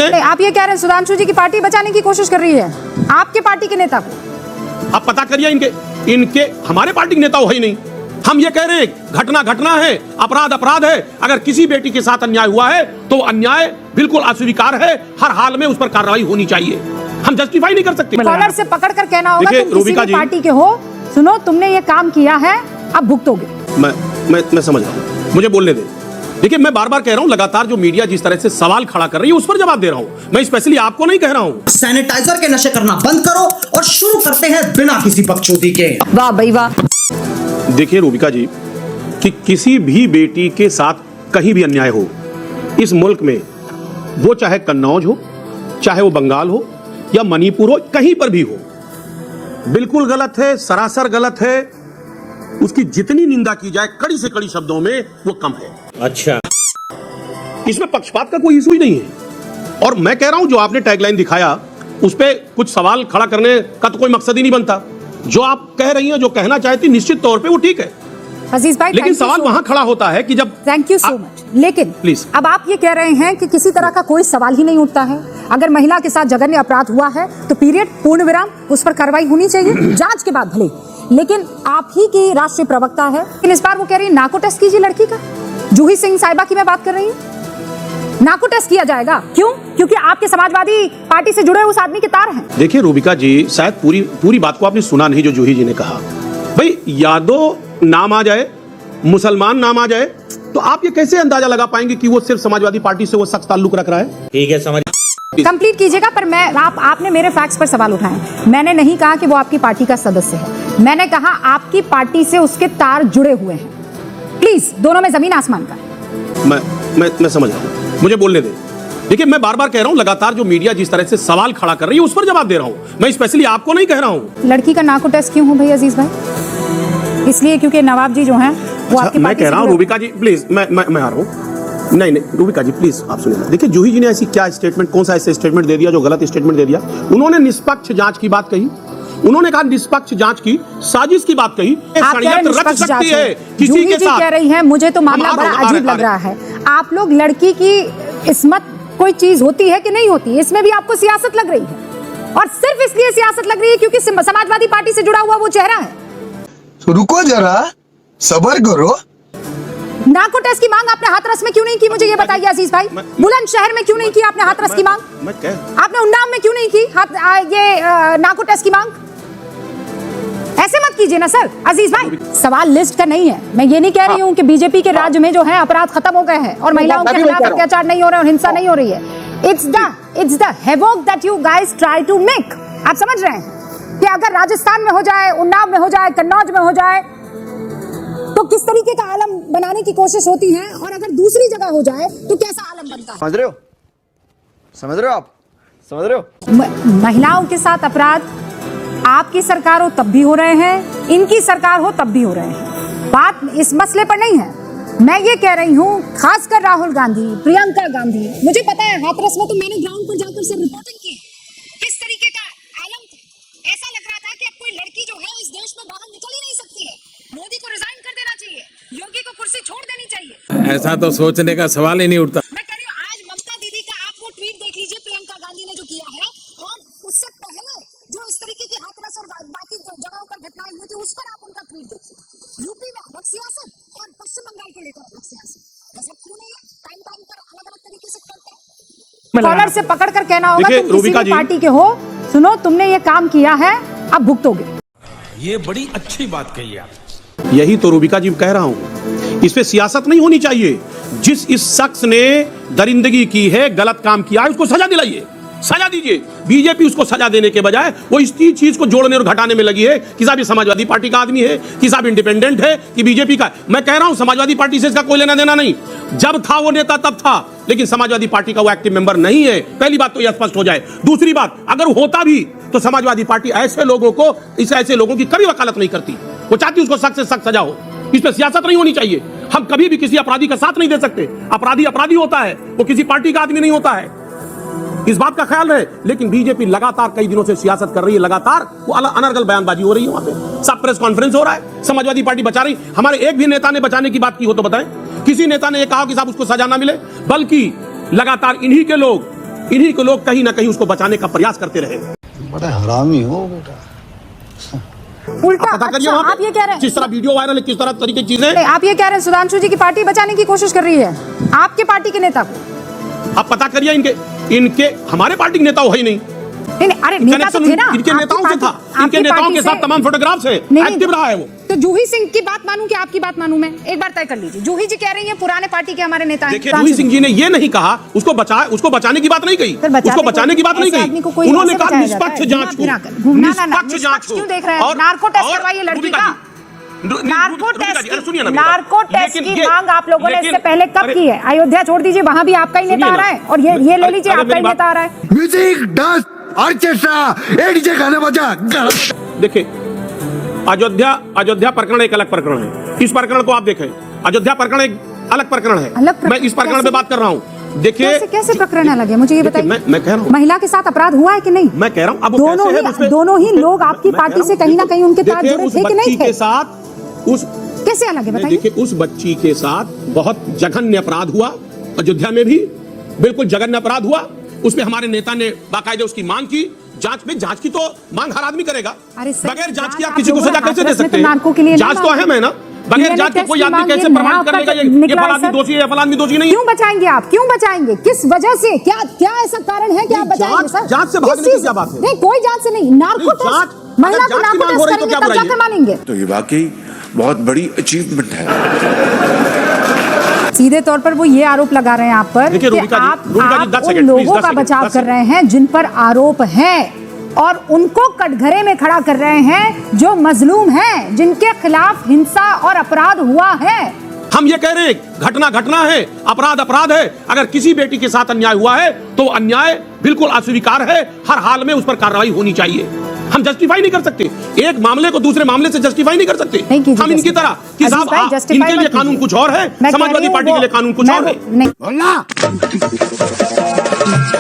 आप ये कह रहे हैं सुधांशु जी की पार्टी बचाने की कोशिश कर रही है आपके पार्टी के नेता को? आप पता करिए इनके हमारे पार्टी के नेता हो ही नहीं। हम ये कह रहे हैं घटना घटना है, अपराध अपराध है। अगर किसी बेटी के साथ अन्याय हुआ है तो अन्याय बिल्कुल अस्वीकार है, हर हाल में उस पर कार्रवाई होनी चाहिए। हम जस्टिफाई नहीं कर सकते। कॉलर से पकड़ कर कहना होगा तुम किसी भी पार्टी के हो, सुनो तुमने ये काम किया है, अब भुगतोगे। मैं समझ रहा हूँ, मुझे बोलने दे। देखिए मैं बार बार कह रहा हूं, लगातार जो मीडिया जिस तरह से सवाल खड़ा कर रही है उस पर जवाब दे रहा हूं। मैं स्पेशली आपको नहीं कह रहा हूं। सैनिटाइजर के नशे करना बंद करो और शुरू करते हैं बिना किसी बकचोदी के। वाह भाई वाह। देखिए रूबिका जी, कि किसी भी बेटी के साथ कहीं भी अन्याय हो इस मुल्क में, वो चाहे कन्नौज हो, चाहे वो बंगाल हो या मणिपुर हो, कहीं पर भी हो, बिल्कुल गलत है, सरासर गलत है। उसकी जितनी निंदा की जाए कड़ी से कड़ी शब्दों में वो कम है। अच्छा, इसमें पक्षपात का कोई इशू ही नहीं है। और मैं कह रहा हूं जो आपने टैगलाइन दिखाया उस पे कुछ सवाल खड़ा करने का तो कोई मकसद ही नहीं बनता। जो आप कह रही हैं, जो कहना चाहती, निश्चित तौर पे वो ठीक है अजीज भाई, लेकिन सवाल वहां खड़ा होता है कि जब थैंक यू सो मच, लेकिन प्लीज अब आप ये कह रहे हैं कि किसी तरह का कोई सवाल ही नहीं उठता है। अगर महिला के साथ जघन्य अपराध हुआ है तो पीरियड, पूर्ण विराम, उस पर कार्रवाई होनी चाहिए जांच के बाद भले। लेकिन आप ही की राष्ट्रीय प्रवक्ता है, लेकिन इस बार वो कह रही है नाको टेस्ट कीजिए लड़की का। जूही सिंह साहिबा की मैं बात कर रही हूँ, नाको टेस्ट किया जाएगा। क्यों? क्योंकि आपके समाजवादी पार्टी से जुड़े उस आदमी के तार हैं। देखिए रूबिका जी, शायद पूरी बात को आपने सुना नहीं जो जूही जी ने कहा। भाई यादव नाम आ जाए, मुसलमान नाम आ जाए, तो आप ये कैसे अंदाजा लगा पाएंगे कि वो सिर्फ समाजवादी पार्टी से वो सख्त ताल्लुक रख रहा है? ठीक है, समझ। कंप्लीट कीजिएगा। पर आपने मेरे फैक्ट्स पर सवाल उठाए। मैंने नहीं कहा कि वो आपकी पार्टी का सदस्य है, मैंने कहा आपकी पार्टी से उसके तार जुड़े हुए हैं। प्लीज, दोनों में जमीन आसमान का। मैं समझ रहा हूँ, मुझे बोलने दे। देखिए मैं बार बार कह रहा हूँ, लगातार जो मीडिया जिस तरह से सवाल खड़ा कर रही है उस पर जवाब दे रहा हूँ। मैं स्पेशली आपको नहीं कह रहा हूँ। लड़की का नाको टेस्ट क्यों हो भाई अजीज भाई? इसलिए क्योंकि नवाब जी जो हैं वो आपकी मैं कह रहा हूँ रूबिका जी प्लीज, मैं आ रहा हूँ। नहीं रूबिका जी प्लीज आप सुनिए। देखिए जूही जी ने ऐसी क्या स्टेटमेंट, कौन सा ऐसा स्टेटमेंट दे दिया जो गलत स्टेटमेंट दे दिया? उन्होंने निष्पक्ष जांच की बात कही, उन्होंने कहा निष्पक्ष जांच की, साजिश की बात कही। षड्यंत्र रच सकती है किसी के साथ। कह रही है मुझे तो मामला बड़ा अजीब लग रहा है। आप लोग लड़की की इस्मत कोई चीज होती है कि नहीं होती, इसमें भी आपको सियासत लग रही है। और सिर्फ इसलिए सियासत लग रही है क्योंकि समाजवादी पार्टी से जुड़ा हुआ वो चेहरा है। तो रुको जरा, सब्र करो। नाको टेस्ट की मांग आपने हाथरस में क्यों नहीं की, मुझे ये बताइए अजीज भाई। बुलंदशहर में क्यों नहीं की आपने हाथरस की मांग? आपने उन्नाव में क्यों नहीं की ये नाको टेस्ट की मांग? ऐसे मत कीजिए ना सर। अजीज भाई, सवाल लिस्ट का नहीं है। मैं ये नहीं कह रही हूँ कि बीजेपी के राज्य में जो है अपराध खत्म हो गए हैं और महिलाओं के खिलाफ अत्याचार नहीं हो रहे और हिंसा नहीं हो रही है। It's the havoc that you guys try to make. आप समझ रहे हैं कि अगर राजस्थान में हो जाए, उन्नाव में हो जाए, कन्नौज में हो जाए, तो किस तरीके का आलम बनाने की कोशिश होती है, और अगर दूसरी जगह हो जाए तो कैसा आलम बनता है। समझ रहे हो? समझ रहे हो आप? समझ रहे हो? महिलाओं के साथ अपराध आपकी सरकार हो तब भी हो रहे हैं, इनकी सरकार हो तब भी हो रहे हैं। बात इस मसले पर नहीं है। मैं ये कह रही हूँ, खासकर राहुल गांधी, प्रियंका गांधी, मुझे पता है हाथरस में तो मैंने ग्राउंड पर जाकर से रिपोर्टिंग की, किस तरीके का आलम था। ऐसा लग रहा था कि अब कोई लड़की जो है इस देश में बाहर निकल ही नहीं सकती है। मोदी को रिजाइन कर देना चाहिए, योगी को कुर्सी छोड़ देनी चाहिए। ऐसा तो सोचने का सवाल ही नहीं उठता। मैं कह रही हूँ, आज ममता दीदी का आप वो ट्वीट देख लीजिए प्रियंका गांधी ने जो किया है, और उससे पहले जो इस तरीके की हाथरस और बाकी जगहों पर घटनाएं हुई थी उस पर आप उनका ट्वीट देखिए। यूपी में अलग सियासत और पश्चिम बंगाल को लेकर अलग सियासत। ऐसा क्यों नहीं है? टाइम पर अलग अलग तरीके से करते हैं। कॉलर से पकड़ कर कहना होगा तुम किसी भी पार्टी के हो, सुनो तुमने ये काम किया है, अब भुगतोगे। ये बड़ी अच्छी बात कही आप। यही तो रूबिका जी कह रहा हूं, इस पे सियासत नहीं होनी चाहिए। जिस इस शख्स ने दरिंदगी की है, गलत काम किया है, उसको सजा दिलाइए, सजा दीजिए। बीजेपी उसको सजा देने के बजाय वो इस चीज को जोड़ने और घटाने में लगी है कि साहब ये समाजवादी पार्टी का आदमी है, कि साहब इंडिपेंडेंट है, कि बीजेपी का। मैं कह रहा हूं समाजवादी पार्टी से इसका कोई लेना देना नहीं। जब था वो नेता तब था, लेकिन समाजवादी पार्टी का वो एक्टिव मेंबर नहीं है। पहली बात तो यह स्पष्ट हो जाए। दूसरी बात, अगर होता भी तो समाजवादी पार्टी ऐसे लोगों की कभी वकालत नहीं करती। वो चाहती उसको सख्त से सख्त सजा हो। इस पर सियासत नहीं होनी चाहिए। हम कभी भी किसी अपराधी का साथ नहीं दे सकते। अपराधी अपराधी होता है, वो किसी पार्टी का आदमी नहीं होता है, इस बात का ख्याल रहे। लेकिन बीजेपी लगातार कई दिनों से सियासत कर रही है, लगातार वो अनर्गल बयानबाजी हो रही है। वहां पे सब प्रेस कॉन्फ्रेंस हो रहा है, समाजवादी पार्टी बचा रही। हमारे एक भी नेता ने बचाने की बात की हो तो बताएं। किसी नेता ने यह कहा कि साहब उसको सजा ना मिले, बल्कि लगातार इन्हीं के लोग इन्हीं को लोग कहीं ना कहीं उसको बचाने का प्रयास करते रहे। बड़ा हरामी हो बेटा। उल्टा पता करिए अच्छा, वहाँ आप पे ये कह रहे हैं किस तरह वीडियो वायरल है, किस तरह तरीके की चीजें। आप ये कह रहे हैं सुधांशु जी की पार्टी बचाने की कोशिश कर रही है आपके पार्टी के नेता को। आप पता करिए इनके हमारे पार्टी के नेता हो ही नहीं। नहीं, अरे नेता तो थे ना, इनके आपकी नेताओं से पार्टी- था, इनके आपकी नेताओं पार्टी के से- साथ तमाम फोटोग्राफ्स है, नहीं, एक्टिव रहा है वो। तो जूही सिंह की बात मानूं कि आपकी बात मानूं मैं? एक बार तय कर लीजिए। जूही जी कह रही हैं पुराने पार्टी के हमारे नेता हैं। देखिए जूही सिंह जी ने ये नहीं कहा उसको बचाने की बात नहीं कही, उसको बचाने की बात नहीं कही। उन्होंने कहा निष्पक्ष जांच हो, निष्पक्ष जांच हो। क्यों देख रहे हैं? नार्को टेस्ट करवाइए लड़की का। नार्को टेस्ट की मांग आप लोगों ने इससे पहले कब की है? अयोध्या छोड़ दीजिए, वहां भी आपका ही नेता आ रहा है, और ये ले लीजिए आपका ही नेता आ रहा है। म्यूजिक, डांस, ऑर्केस्ट्रा, एडीजे गाना बजा। देखिए अयोध्या प्रकरण एक अलग प्रकरण है। इस प्रकरण को आप देखें, अयोध्या प्रकरण एक अलग प्रकरण है। मैं इस प्रकरण पे बात कर रहा हूँ। देखिए कैसे प्रकरण अलग है, मुझे ये बताइए। मैं कह रहा हूँ महिला के साथ अपराध हुआ है कि नहीं? मैं कह रहा हूँ अब वो कैसे है उसमें- दोनों ही लोग आपकी पार्टी से कहीं ना कहीं उनके तार देखिए, जुड़े उस थे कि नहीं बच्ची थे? के साथ उस कैसे अलग है बताइए? देखिए उस बच्ची के साथ बहुत जघन्य अपराध हुआ, अयोध्या में भी बिल्कुल जघन्य अपराध हुआ। उसमें हमारे नेता ने बाकायदे उसकी मांग की। जांच की तो मांग हर आदमी करेगा। बगैर जांच के आप किसी को सजा कैसे दे सकते हैं? जांच तो अहम है ना। बगैर जांच के कोई आदमी कैसे प्रमाणित कर लेगा ये फलाना आदमी दोषी है, फलाना आदमी दोषी नहीं है? क्यों बचाएंगे आप? क्यों बचाएंगे? किस वजह से? क्या ऐसा कारण है कि आप बचाएंगे सर? जांच से भागने की क्या बात है? नहीं, कोई जांच से नहीं। नार्को टेस्ट, महिला को नार्को टेस्ट करेंगे तब जाकर मानेंगे। तो ये वाकई बहुत बड़ी अचीवमेंट है। सीधे तौर पर वो ये आरोप लगा रहे हैं आप पर देखिए, कि रूबिका जी, आप दस उन सेकंड, लोगों प्लीज, का 10 सेकंड, बचाव 10 कर रहे हैं जिन पर आरोप है, और उनको कटघरे में खड़ा कर रहे हैं जो मजलूम हैं, जिनके खिलाफ हिंसा और अपराध हुआ है। हम ये कह रहे हैं घटना है, अपराध है। अगर किसी बेटी के साथ अन्याय हुआ है तो अन्याय बिल्कुल अस्वीकार है। हर हाल में उस पर कार्रवाई होनी चाहिए। हम जस्टिफाई नहीं कर सकते, एक मामले को दूसरे मामले से जस्टिफाई नहीं कर सकते। हम इनकी तरह कि साहब इनके लिए कानून कुछ और है, समाजवादी पार्टी के लिए कानून कुछ और है।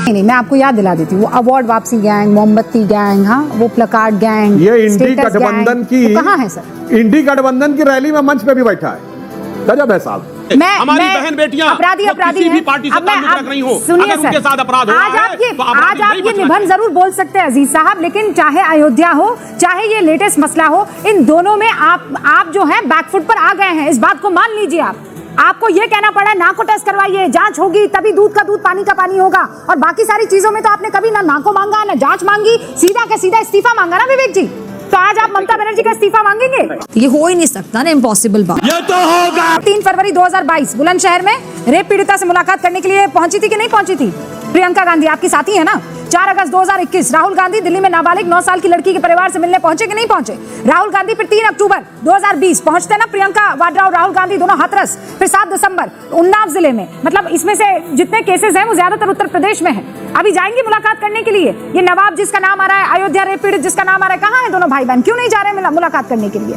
नहीं, मैं आपको याद दिला देती हूँ, वो अवार्ड वापसी गैंग, मोमबत्ती गैंग, हाँ वो प्लकार्ड गैंग, ये इंडी गठबंधन की कहाँ है सर? इंडी गठबंधन की रैली में मंच पे भी बैठा है। गजब है साहब। हमारी बहन बेटियां अपराधी किसी भी पार्टी से ताल्लुक रख रही हो, अगर उनके साथ अपराध हुआ है तो आज आप ये निबंध जरूर बोल सकते हैं अजीज साहब, लेकिन चाहे अयोध्या हो, चाहे ये लेटेस्ट मसला हो, इन दोनों में आप जो है बैकफुट पर आ गए हैं। इस बात को मान लीजिए। आपको ये कहना पड़ा है नाको टेस्ट करवाइए, जांच होगी तभी दूध का दूध पानी का पानी होगा, और बाकी सारी चीजों में तो आपने कभी ना नाको मांगा ना जांच मांगी, सीधा का सीधा इस्तीफा मांगा ना विवेक जी। तो आज आप ममता बनर्जी का इस्तीफा मांगेंगे? ये हो ही नहीं सकता ना, इम्पॉसिबल बात। ये तो होगा। 3 फरवरी 2022 बुलंदशहर में रेप पीड़िता से मुलाकात करने के लिए पहुंची थी कि नहीं पहुंची थी? प्रियंका गांधी आपकी साथी है ना। 4 अगस्त 2021 राहुल गांधी दिल्ली में नाबालिग 9 साल की लड़की के परिवार से मिलने पहुंचे कि नहीं पहुंचे? राहुल गांधी फिर 3 अक्टूबर 2020 पहुंचते ना, प्रियंका वाड्रा और राहुल गांधी दोनों हाथरस। फिर 7 दिसंबर उन्नाव जिले में, मतलब इसमें से जितने केसेस हैं वो ज्यादातर उत्तर प्रदेश में है। अभी जाएंगे मुलाकात करने के लिए। ये नवाब जिसका नाम आ रहा है, अयोध्या रेप पीड़ित जिसका नाम आ रहा है, कहाँ है दोनों भाई बहन? क्यों नहीं जा रहे मुलाकात करने के लिए?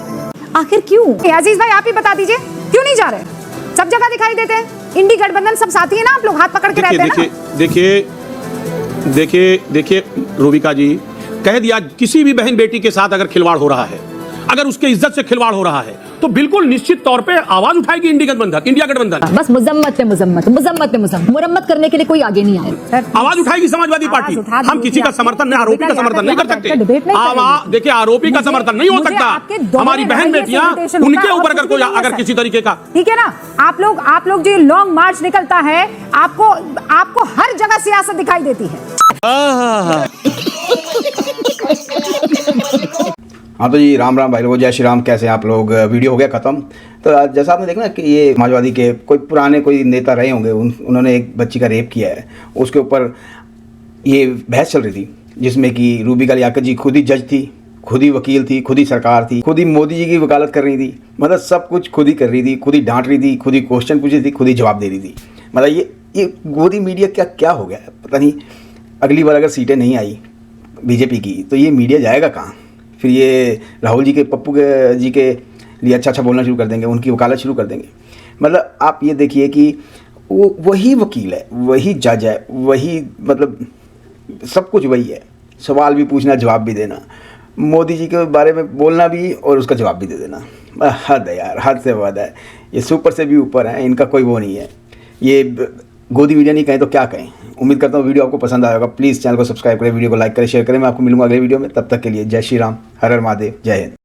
आखिर क्यों? अजीज भाई आप ही बता दीजिए, क्यों नहीं जा रहे? सब जगह दिखाई देते हैं, इंडी गठबंधन सब साथी है ना, आप लोग हाथ पकड़ के रहते हैं ना। देखिए रूबिका जी, कह दिया किसी भी बहन बेटी के साथ अगर खिलवाड़ हो रहा है, अगर उसके इज्जत से खिलवाड़ हो रहा है, तो बिल्कुल निश्चित तौर पे आवाज उठाएगी इंडिया गठबंधन। बस मुरम्मत करने के लिए कोई आगे नहीं आए। आवाज उठाएगी समाजवादी पार्टी। हम किसी का समर्थन, आरोपी का समर्थन नहीं कर सकते। देखिए आरोपी का समर्थन नहीं हो सकता। हमारी बहन बेटियां, उनके ऊपर अगर किसी तरीके का, ठीक है ना, आप लोग जो लॉन्ग मार्च निकलता है, आपको हर जगह सियासत दिखाई देती है। हाँ तो जी राम भाई लोग, जय श्री राम। कैसे आप लोग? वीडियो हो गया ख़त्म। तो जैसा आपने देखा ना कि ये समाजवादी के कोई नेता रहे होंगे, उन्होंने एक बच्ची का रेप किया है, उसके ऊपर ये बहस चल रही थी, जिसमें कि रूबिका लियाकत जी खुद ही जज थी, खुद ही वकील थी, खुद ही सरकार थी, खुद ही मोदी जी की वकालत कर रही थी। मतलब सब कुछ खुद ही कर रही थी, खुद ही डांट रही थी, खुद ही क्वेश्चन पूछ रही थी, खुद ही जवाब दे रही थी। मतलब ये गोदी मीडिया क्या हो गया है पता नहीं। अगली बार अगर सीटें नहीं आई बीजेपी की तो ये मीडिया जाएगा कहाँ? फिर ये राहुल जी के, पप्पू जी के लिए अच्छा बोलना शुरू कर देंगे, उनकी वकालत शुरू कर देंगे। मतलब आप ये देखिए कि वो वही वकील है, वही जज है, वही मतलब सब कुछ वही है। सवाल भी पूछना, जवाब भी देना, मोदी जी के बारे में बोलना भी और उसका जवाब भी दे देना। हद है यार, हद से ज़्यादा है। ये सुपर से भी ऊपर है, इनका कोई वो नहीं है। ये गोदी वीडियो नहीं कहें तो क्या कहें। उम्मीद करता हूँ वीडियो आपको पसंद आएगा। प्लीज़ चैनल को सब्सक्राइब करें, वीडियो को लाइक करें, शेयर करें। मैं आपको मिलूंगा अगले वीडियो में। तब तक के लिए जय श्री राम, हर हर महादेव, जय हिंद।